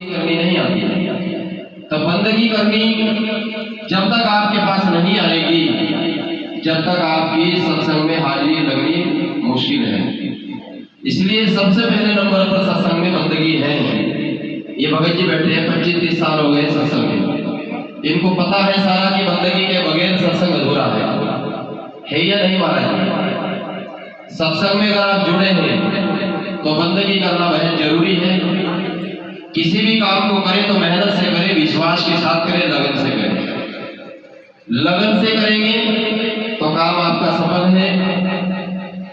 करनी नहीं आती तो बंदगी करनी जब तक आपके पास नहीं आएगी, जब तक आपकी सत्संग में हाजिरी लगनी मुश्किल है। इसलिए सबसे पहले नंबर पर सत्संग में बंदगी है। ये भगत जी बैठे हैं, 25-30 साल हो गए सत्संग में, इनको पता है सारा कि बंदगी के बगैर सत्संग अधूरा है या नहीं महाराज? सत्संग में अगर आप जुड़े हैं तो बंदगी करना बहुत जरूरी है। किसी भी काम को करें तो मेहनत से करें, विश्वास के साथ करें, लगन से करें। लगन से करेंगे तो काम आपका सफल है,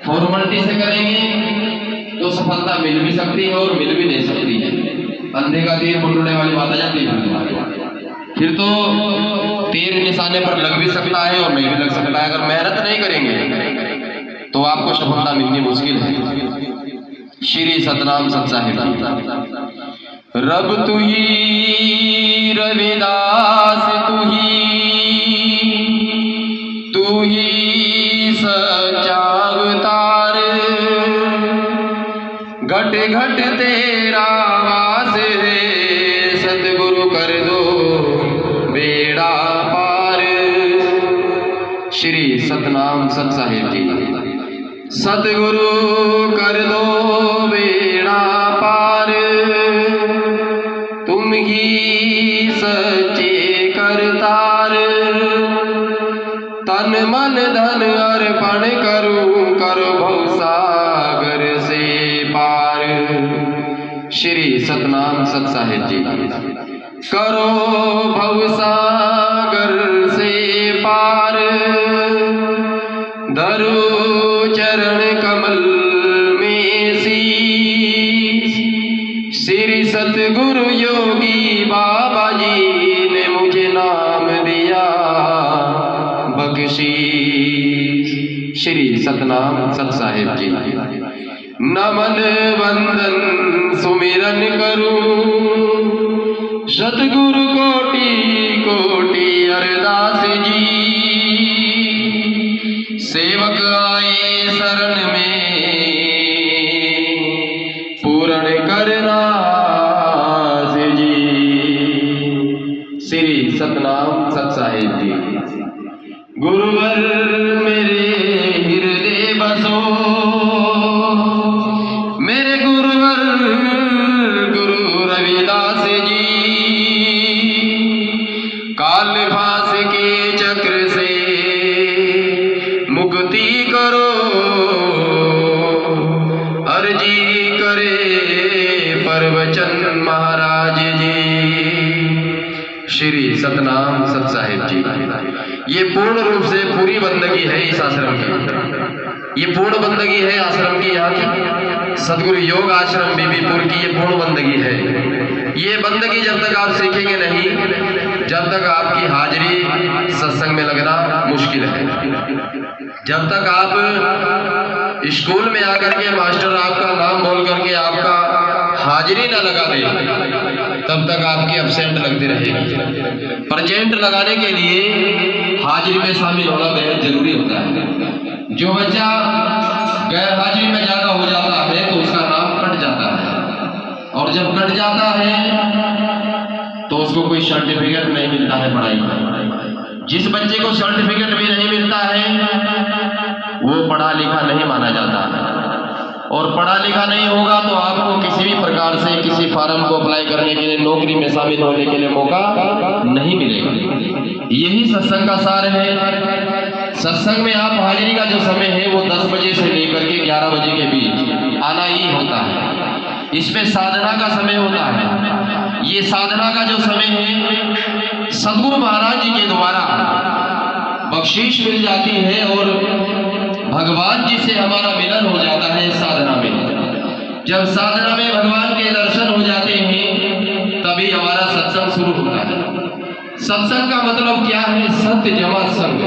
फॉर्मेलिटी से करेंगे तो सफलता मिल भी सकती है और मिल भी नहीं सकती है। अंधे का तीर बुलने वाली बात आ जाती है, फिर तो तीर निशाने पर लग भी सकता है और नहीं भी लग सकता है। अगर मेहनत नहीं करेंगे तो आपको सफलता मिलनी मुश्किल है। श्री सतनाम सत्साहिब। रब तू ही रविदास, तू ही सच्चा अवतार, घट घट तेरा वास है, सतगुरु कर दो बेड़ा पार। श्री सतनाम सत्साहिब जी। सतगुरु कर दो बेड़ा पार, तुम ही सच्चे करतार। तन मन धन अर्पण करूं, करो भवसागर से पार। श्री सतनाम सत्साहिब जी। करो भवसागर से पार, धरो चरण कमल में शीश। श्री सतगुरु योगी बाबा जी ने मुझे नाम दिया बख्शीश। श्री सतनाम सत्साहिब जी। नमन वंदन सुमिरन करूं, सतगुरु कोटि कोटि अरदास जी। सेवक आए शरण में, पूर्ण करना जी। श्री सतनाम सत्साहिब जी। गुरुवर मेरे हृदय बसो, मेरे गुरुवर गुरु रविदास जी। काल फांस के चक्र से मुक्ति करो, अर्जी करे प्रवचन महाराज जी। श्री सतनाम सत्साहिब जी। ये पूर्ण रूप से पूरी बंदगी है इस आश्रम की, ये पूर्ण बंदगी है आश्रम की, यहाँ की सदगुरु योग आश्रम बीबीपुर की ये पूर्ण बंदगी है। ये बंदगी जब तक आप सीखेंगे नहीं, जब तक आपकी हाजिरी सत्संग में लगना मुश्किल है। जब तक आप स्कूल में आकर के मास्टर आपका नाम बोल करके आपका हाजिरी ना लगा दे, तब तक आपकी एब्सेंट लगती रहेगी। प्रेजेंट लगाने के लिए हाजिरी में शामिल होना बेहद जरूरी होता है। जो बच्चा गैर हाजिरी में ज्यादा हो जाता है तो उसका नाम कट जाता है, और जब कट जाता है तो उसको कोई सर्टिफिकेट नहीं मिलता है पढ़ाई का। जिस बच्चे को सर्टिफिकेट भी नहीं मिलता है वो पढ़ा लिखा नहीं माना जाता है, और पढ़ा लिखा नहीं होगा तो आपको किसी भी प्रकार से किसी फार्म को अप्लाई करने के लिए, नौकरी में शामिल होने के लिए मौका नहीं मिलेगा। यही सत्संग का सार है। सत्संग में आप हाजिरी का जो समय है वो 10 बजे से लेकर के 11 बजे के बीच आना ही होता है। इसमें साधना का समय होता है। ये साधना का जो समय है सदगुरु महाराज जी के द्वारा बख्शीश मिल जाती है और भगवान जी से हमारा मिलन हो जाता है। साधना में जब साधना में भगवान के दर्शन हो जाते हैं तभी हमारा सत्संग शुरू होता है। सत्संग का मतलब क्या है? सत्य जमा संग,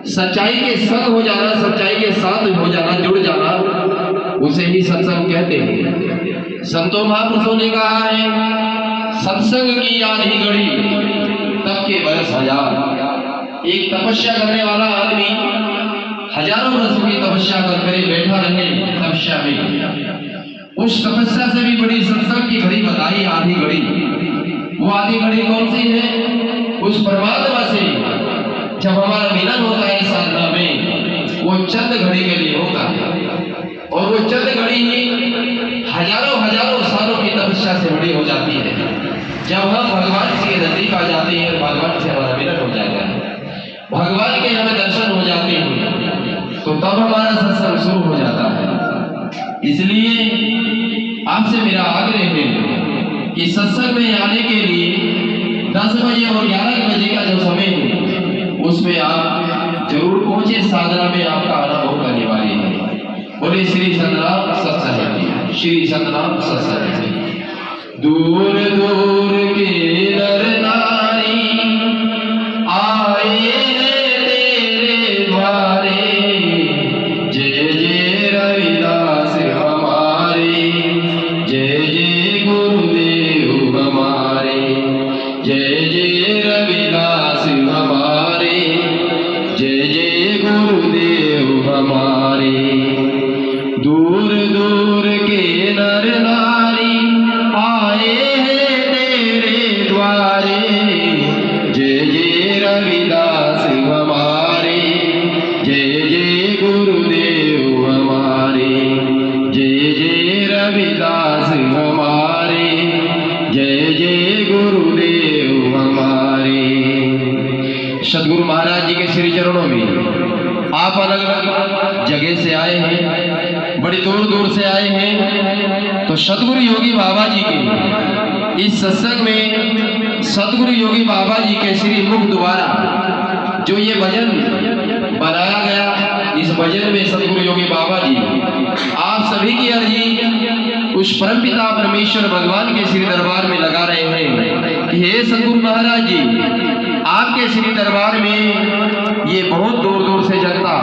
सच्चाई के संग हो जाना, सच्चाई के साथ हो जाना, जुड़ जाना, उसे ही सत्संग कहते हैं। संतों महापुरुषों ने कहा है सत्संग की याद ही घड़ी तब के बरस हजार। एक तपस्या करने वाला आदमी हजारों वर्षों की तपस्या कर बैठा रहे तपस्या में, उस तपस्या से भी बड़ी सत्संग की घड़ी बताई, आधी घड़ी। वो आधी घड़ी कौन सी है? उस परमात्मा से जब हमारा मिलन होता है साधना में, वो चंद घड़ी के लिए होता है, और वो चंद घड़ी ही हजारों हजारों सालों की तपस्या से बड़ी हो जाती है। जब हम भगवान के नजदीक आ जाते हैं, भगवान से हमारा मिलन हो जाता है, भगवान के हमें दर्शन हो जाते हैं, तो तब हमारा सत्संग शुरू हो जाता है। इसलिए आपसे मेरा आग्रह है कि सत्संग में आने के लिए 10 बजे और 11 बजे का जो समय है उसमें आप जरूर पहुंचे। साधना में आपका आना बहुत अनिवार्य है। बोले श्री सतनाम सत्संग, श्री सतनाम सत्संग। दूर दूर के नर नारी आए हैं तेरे द्वारे, जय जय रविदास हमारे, जय जय गुरुदेव हमारे, जय जय रविदास हमारे, जय जय गुरुदेव हमारे। दूर दूर के नर नारी आए हैं तेरे द्वारे, जय जय रविदास हमारे, जय जय गुरुदेव हमारे, जय जय रविदास हमारे, जय जय गुरुदेव हमारे। सदगुरु महाराज जी के श्री चरणों में आप अलग अलग जगह से आए हैं, बड़ी दूर दूर से आए हैं, तो सदगुरु योगी बाबा जी के इस सत्संग में सदगुरु योगी बाबा जी के श्री मुख द्वारा जो ये भजन बनाया गया, इस भजन में सदगुरु योगी बाबा जी आप सभी की अर्जी उस परमपिता परमेश्वर भगवान के श्री दरबार में लगा रहे हैं कि हे सदगुरु महाराज जी, आपके श्री दरबार में ये बहुत दूर दूर से जनता,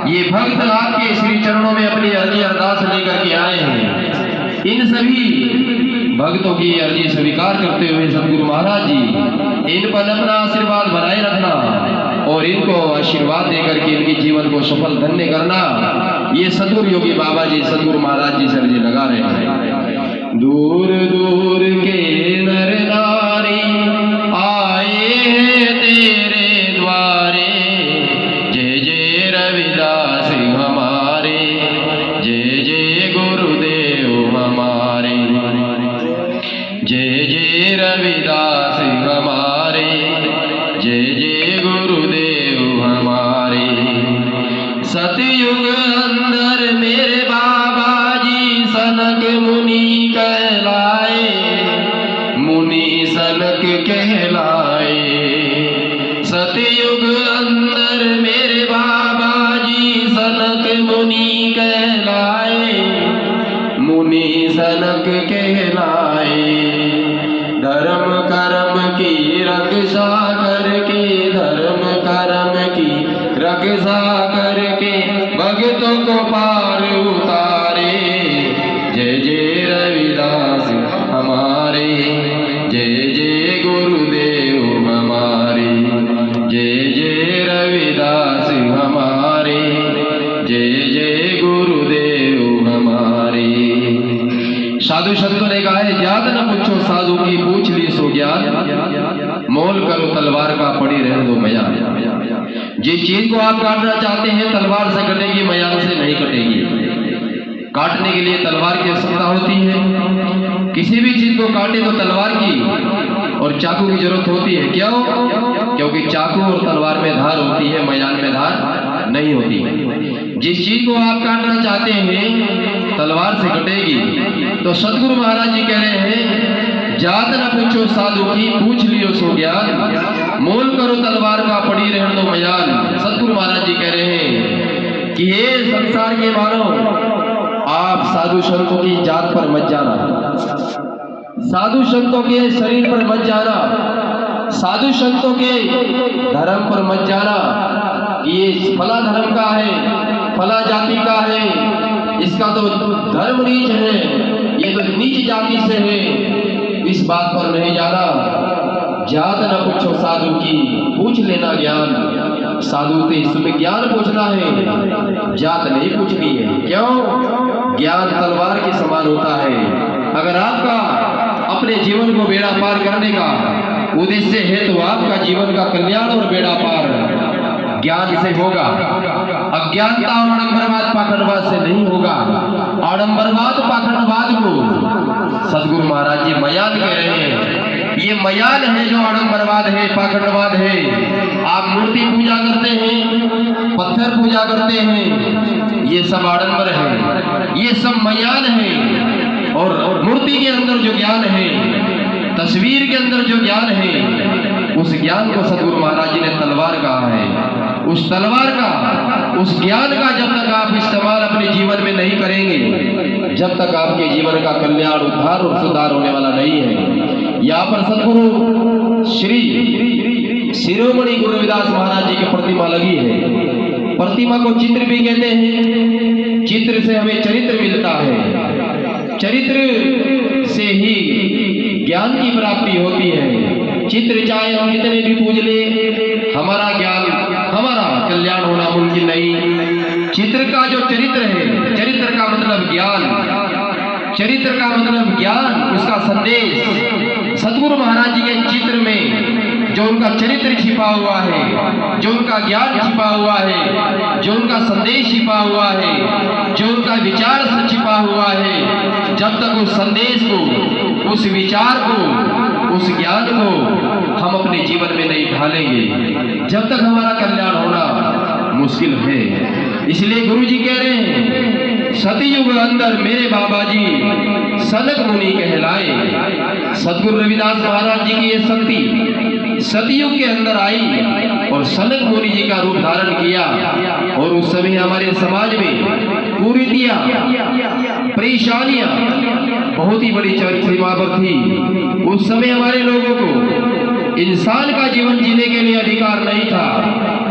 ये भक्त आपके श्री चरणों में अपनी अर्जी अरदास लेकर के आए हैं। इन सभी भक्तों की अर्जी स्वीकार करते हुए सदगुरु महाराज जी इन पर अपना आशीर्वाद बनाए रखना और इनको आशीर्वाद देकर के इनके जीवन को सफल धन्य करना, ये सदगुरु योगी बाबा जी सदगुरु महाराज जी से अर्जी लगा रहे हैं। दूर दूर के नर नारी आए हैं तेरे द्वारे, जय जय रविदास हमारे, जय जय गुरुदेव हमारे, जय जय रविदास हमारे, जय जय गुरुदेव हमारे। सतयुग अंदर मेरे बाबा जी सनक मुनि कहलाए, मुनि सनक कहलाए। सतयुग अंदर मेरे बाबा जी सनक मुनि कहलाए, मुनि सनक कहलाए। धर्म कर्म की रक्षा करके, धर्म कर्म की रक्षा करके भक्तों को पार उतारे, जय जय रविदास हमारे, जय जय गुरुदेव हमारे, जय जय रविदास हमारे, जय जय गुरुदेव हमारे। साधु संतों ने कहा है, ज्ञात न पूछो साधु की, पूछ ली सो ज्ञान, मोल करो तलवार का, पड़ी रहने दो मयान। जिस चीज को आप काटना चाहते हैं तलवार से कटेगी, मयान से नहीं कटेगी। काटने के लिए तलवार की आवश्यकता होती है, किसी भी चीज को काटे तो तलवार की और चाकू की जरूरत होती है। क्यों? क्योंकि चाकू और तलवार में धार होती है, मयान में धार नहीं होती। जिस चीज को आप काटना चाहते हैं तलवार से कटेगी। तो सदगुरु महाराज जी कह रहे हैं, जात न पूछो साधु की, पूछ लियो सो ज्ञान, मोल करो तलवार का, पड़ी रहने दो मयान। सदगुरु महाराज जी कह रहे हैं कि हे संसार के मानव, आप साधु संतों की जात पर मत जाना, साधु संतों के शरीर पर मत जाना, साधु संतों के धर्म पर मत जाना। ये फला धर्म का है, फला जाति का है, इसका तो धर्म नीच है, ये तो नीच जाति से है, इस बात पर नहीं जाना। जात न पूछो साधु की, पूछ लेना ज्ञान। साधु से सुख ज्ञान पूछना है, जात नहीं पूछनी है। क्यों? ज्ञान तलवार के समान होता है। अगर आपका अपने जीवन को बेड़ा पार करने का उद्देश्य है तो आपका जीवन का कल्याण और बेड़ा पार ज्ञान से होगा। अज्ञानता और आडंबरवाद पाखंडवाद से नहीं होगा। आडंबरवाद पाखंडवाद को सदगुरु महाराज जी मयान कह रहे हैं। ये मयान है जो आडंबरवाद है, पाखंडवाद है। आप मूर्ति पूजा करते हैं, पत्थर पूजा करते हैं, ये सब आडंबर है, ये सब मयान है। और मूर्ति के अंदर जो ज्ञान है, तस्वीर के अंदर जो ज्ञान है, उस ज्ञान को सदगुरु महाराज जी ने तलवार कहा है। उस तलवार का, उस ज्ञान का जब तक आप इस्तेमाल अपने जीवन में नहीं करेंगे, जब तक आपके जीवन का कल्याण, उद्धार और सुधार होने वाला नहीं है। यहाँ पर सदगुरु श्री शिरोमणि गुरु रविदास महाराज जी की प्रतिमा लगी है। प्रतिमा को चित्र भी कहते हैं। चित्र से हमें चरित्र मिलता है, चरित्र से ही ज्ञान की प्राप्ति होती है। चित्र चाहे हम कितने भी पूज ले, हमारा ज्ञान, हमारा कल्याण होना मुमकिन नहीं। चित्र का जो चरित्र है, चरित्र का मतलब ज्ञान, चरित्र का मतलब ज्ञान, उसका संदेश सदगुरु महाराज जी के चित्र में जो उनका चरित्र छिपा हुआ है, जो उनका ज्ञान छिपा हुआ है, जो उनका संदेश छिपा हुआ है, जो उनका विचार छिपा हुआ है, जब तक उस संदेश को, उस विचार को, उस ज्ञान को हम अपने जीवन में नहीं ढालेंगे, जब तक हमारा कल्याण होना मुश्किल है। इसलिए गुरु जी कह रहे हैं, सतयुग अंदर मेरे बाबा जी सनक मुनि कहलाए। सदगुरु रविदास महाराज जी की ये शक्ति सतयुग के अंदर आई और सनक मुनि जी का रूप धारण किया। और उस समय हमारे समाज में कुरीतियां, परेशानियां बहुत ही बड़ी सीमा पर थी। उस समय हमारे लोगों को इंसान का जीवन जीने के लिए अधिकार नहीं था।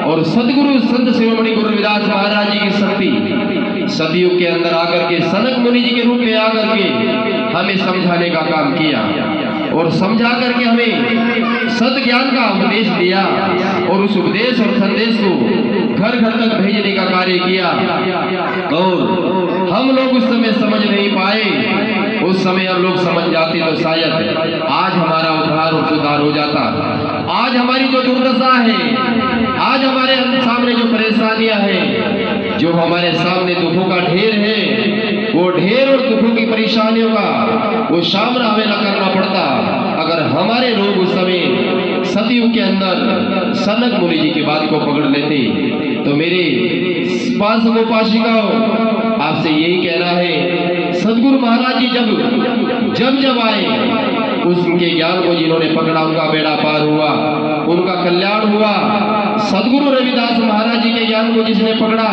और सदगुरु संत शिरोमणि गुरु रविदास महाराज जी की शक्ति सतयुग के अंदर आकर के सनक मुनि जी के रूप में आकर के हमें समझाने का काम किया और समझा करके हमें सत ज्ञान का उपदेश दिया और उस उपदेश और संदेश को घर घर तक भेजने का कार्य किया। और हम लोग उस समय समझ नहीं पाए। उस समय हम लोग समझ जाते तो शायद आज हमारा उद्धार और सुधार हो जाता। आज हमारी जो दुर्दशा है, आज हमारे सामने जो परेशानियां हैं, जो हमारे सामने दुखों का ढेर है, वो ढेर और दुखों की परेशानियों का वो सामना हमें न करना पड़ता अगर हमारे लोग उस समय सतयुग के अंदर सनक मुनि जी की बात को पकड़ लेते। तो मेरे पार्षद उपासिकाओं, आपसे यही कहना है, सदगुरु महाराज जी जब आए, उनके ज्ञान को जिन्होंने पकड़ा उनका बेड़ा पार हुआ, उनका कल्याण हुआ। सदगुरु रविदास महाराज जी के ज्ञान को जिसने पकड़ा,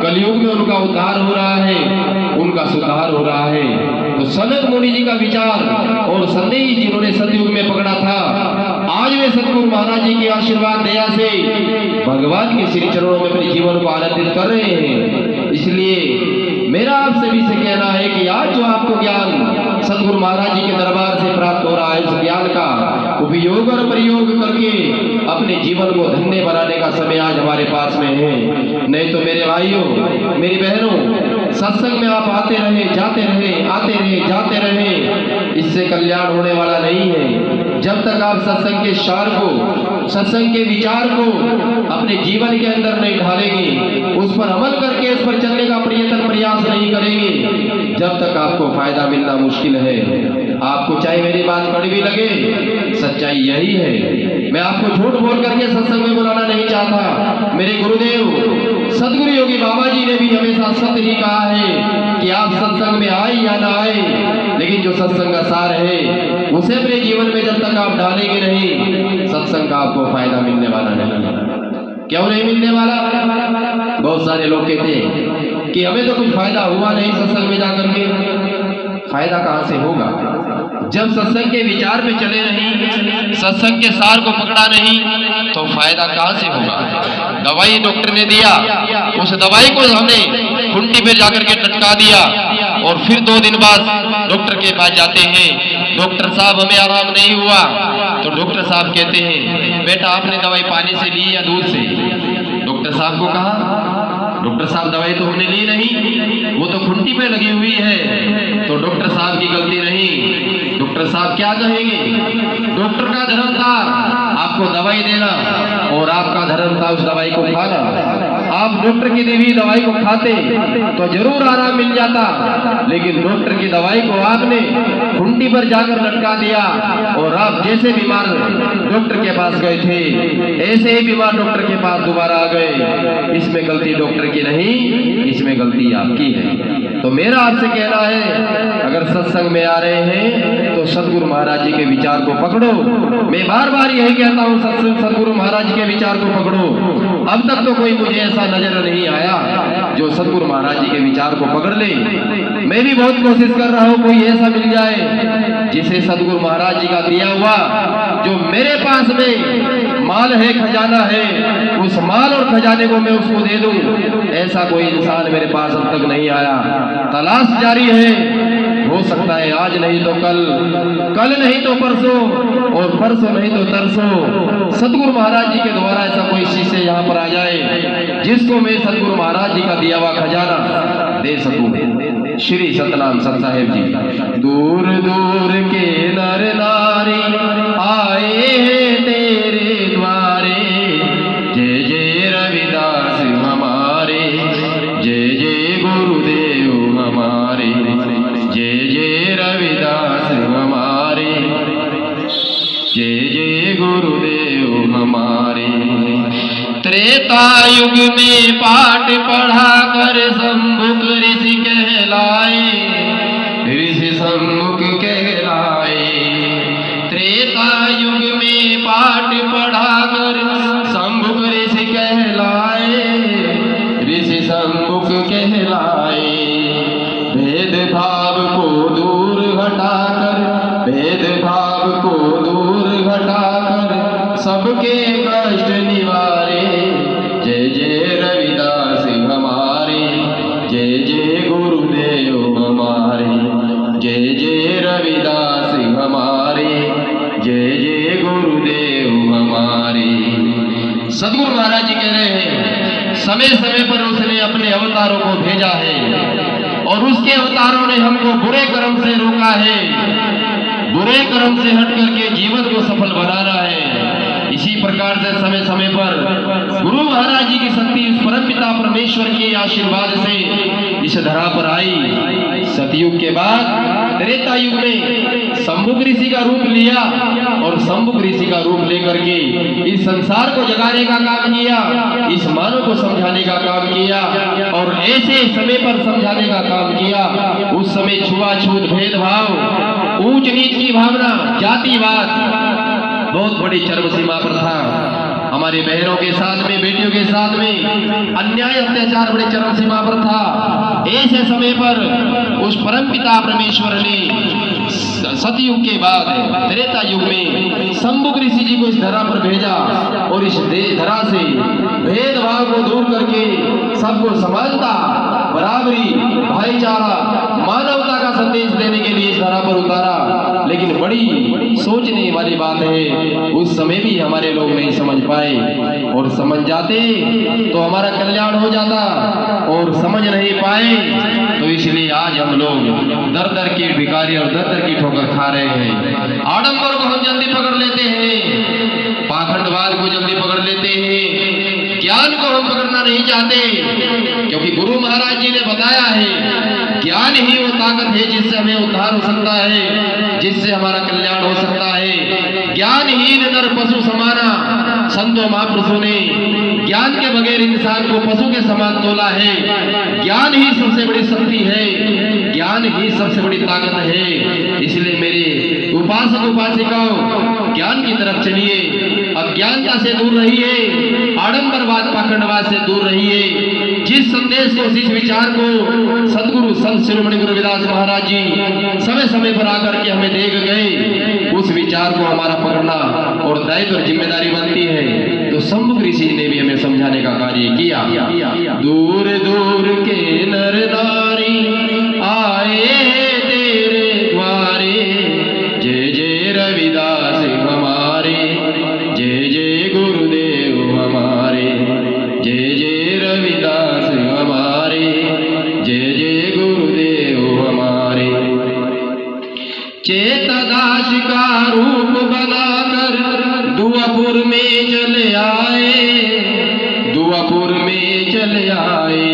कलयुग में उनका उद्धार हो रहा है, उनका सुधार हो रहा है। तो सनक मुनि जी का विचार और संदेश जिन्होंने सतयुग में पकड़ा था, आज वे सदगुरु महाराज जी के आशीर्वाद दया से भगवान के श्री चरणों में अपने जीवन को आनंदित कर रहे हैं। इसलिए मेरा आप सभी से कहना है कि आज जो आपको ज्ञान सदगुरु महाराज जी के दरबार से प्राप्त हो रहा है, इस ज्ञान का उपयोग और प्रयोग करके अपने जीवन को धन्य बनाने का समय आज हमारे पास में है। नहीं तो मेरे भाइयों, मेरी बहनों, सत्संग में आप आते रहे, जाते रहे, आते रहे, जाते रहे, इससे कल्याण होने वाला नहीं है। जब तक आप सत्संग के सार को, सत्संग के विचार को अपने जीवन के अंदर नहीं ढालेंगे, उस पर अमल करके उस पर चलने का प्रयास नहीं करेंगे, जब तक आपको फायदा मिलना मुश्किल है। आपको चाहे मेरी बात कड़वी लगे, सच्चाई यही है। मैं आपको झूठ बोल करके सत्संग में बुलाना नहीं चाहता। मेरे गुरुदेव सदगुरु योगी बाबा जी ने भी हमेशा सत्य ही कहा है कि आप सत्संग में आए या ना आए, लेकिन जो सत्संग का सार है उसे अपने जीवन में जब तक आप डालेंगे नहीं, सत्संग का आपको फायदा मिलने वाला नहीं। क्यों नहीं मिलने वाला? बहुत सारे लोग कहते हैं कि हमें तो कुछ फायदा हुआ नहीं सत्संग में जाकर के। फायदा कहां से होगा जब सत्संग के विचार पे चले नहीं, सत्संग के सार को पकड़ा नहीं, तो फायदा कहां से होगा? दवाई डॉक्टर ने दिया, उस दवाई को हमने खुंटी पे जाकर के लटका दिया और फिर 2 दिन बाद डॉक्टर के पास जाते हैं, डॉक्टर साहब हमें आराम नहीं हुआ। तो तो डॉक्टर साहब कहते हैं बेटा आपने दवाई पानी से ली या दूध से? डॉक्टर साहब को कहा डॉक्टर साहब दवाई तो हमने ली नहीं, वो तो खुंटी पे लगी हुई है। तो डॉक्टर साहब की गलती नहीं, डॉक्टर साहब क्या कहेंगे? डॉक्टर का धर्म था आपको दवाई देना और आपका धर्म था उस दवाई को खाना। आप डॉक्टर की दी हुई दवाई को खाते तो जरूर आराम मिल जाता, लेकिन डॉक्टर की दवाई को आपने खुंटी पर जाकर लटका दिया और आप जैसे बीमार डॉक्टर के पास गए थे ऐसे ही बीमार डॉक्टर के पास दोबारा आ गए। इसमें गलती डॉक्टर की नहीं, इसमें गलती आपकी है। तो मेरा आपसे कहना है अगर सत्संग में आ रहे हैं तो सदगुरु महाराज जी के विचार को पकड़ो। मैं बार बार यही कहता हूँ सदगुरु महाराज जी के विचार को पकड़ो। अब तक तो कोई मुझे ऐसा नजर नहीं आया जो सदगुरु महाराज जी के विचार को पकड़ ले। मैं भी बहुत कोशिश कर रहा हूँ कोई ऐसा मिल जाए जिसे सदगुरु महाराज जी का दिया हुआ जो मेरे पास में माल है, खजाना है, उस माल और खजाने को मैं उसको दे दूं। ऐसा कोई इंसान मेरे पास अब तक नहीं आया। तलाश जारी है, हो सकता है आज नहीं तो कल, कल नहीं तो परसों और परसों नहीं तो तरसों सदगुरु महाराज जी के द्वारा ऐसा कोई शिष्य यहाँ पर आ जाए जिसको मैं सदगुरु महाराज जी का दिया हुआ खजाना दे सकूं। श्री सतनाम सत साहेब जी। दूर दूर के नर नारी आए हैं तेरे द्वारे, जय जय रविदास हमारे, जय जय गुरुदेव हमारे, जय जय रविदास हमारे, जय जय गुरुदेव हमारे। त्रेता युग में पाठ पढ़ा कर सम्मुख ऋषि कहलाए, ऋषि सम्मुख कहलाए। त्रेता युग में पाठ पढ़ा कर सम्मुख ऋषि कहलाए, ऋषि सम्मुख कहलाए। भेदभाव को दूर हटाकर, भेदभाव को दूर हटाकर सबके कष्ट निवारे, जय जय रविदास हमारे, जय जय गुरुदेव हमारे, जय जय रविदास हमारे, जय जय गुरुदेव हमारे। सदगुरु महाराज जी कह रहे हैं समय समय पर उसने अपने अवतारों को भेजा है और उसके अवतारों ने हमको बुरे कर्म से रोका है, बुरे कर्म से हट करके जीवन को सफल बनाना है। इसी प्रकार से समय समय पर गुरु महाराज जी की शक्ति उस परम पिता परमेश्वर के आशीर्वाद से इस धरा पर आई। सतयुग के बाद त्रेता युग में सम्मुख ऋषि का रूप लिया और सम्मुख ऋषि का रूप लेकर के इस संसार को जगाने का काम किया, इस मानव को समझाने का काम किया और ऐसे समय पर समझाने का काम किया। उस समय छुआछूत, भेदभाव, ऊंच नीच की भावना, जातिवाद बहुत बड़ी चरम सीमा पर था। हमारी बहनों के साथ में, बेटियों के साथ में अन्याय अत्याचार बड़े चरम सीमा पर था। ऐसे समय पर उस परम पिता परमेश्वर ने सतयुग के बाद त्रेता युग में सम्मुख ऋषि जी को इस धरा पर भेजा और इस धरा से भेदभाव को दूर करके सबको समानता, बराबरी, भाईचारा, मानवता का संदेश देने के लिए इस धरा पर उतारा। लेकिन बड़ी सोचने वाली बात है उस समय भी हमारे लोग नहीं समझ पाए, और समझ जाते तो हमारा कल्याण हो जाता, और समझ नहीं पाए तो इसलिए आज हम लोग दर दर की भिखारी और दर दर की ठोकर खा रहे हैं। आडंबर को हम जल्दी पकड़ लेते हैं, पाखंडवाद को जल्दी पकड़ लेते हैं, ज्ञान को हम पकड़ना नहीं चाहते, क्योंकि गुरु महाराज जी ने बताया है ज्ञान ही वो ताकत है जिससे हमें उद्धार हो सकता है, जिससे हमारा कल्याण हो सकता है। ज्ञानहीन नर पशु समाना, संतों महापुरुषों ने ज्ञान के बगैर इंसान को पशु के समान तोला है। ज्ञान ही सबसे बड़ी शक्ति है, ज्ञान ही सबसे बड़ी ताकत है। इसलिए मेरे उपासक उपासिकाओं, ज्ञान की तरफ चलिए, अज्ञानता से दूर रहिए, आडंबरवाद पाखंडवाद से दूर रहिए। जिस संदेश को, जिस विचार को सदगुरु संत शिरोमणि गुरु रविदास महाराज जी समय समय पर आकर के हमें देख गए, उस विचार को हमारा पकड़ना और दायित्व और जिम्मेदारी बनती है। तो सम्मुख ऋषि ने भी हमें समझाने का कार्य किया। दूर दूर के नर नारी आए तेरे द्वारे, जय जय रविदास हमारे, चेतदास का रूप बनाकर दुआपुर में चले आए, दुआपुर में चले आए।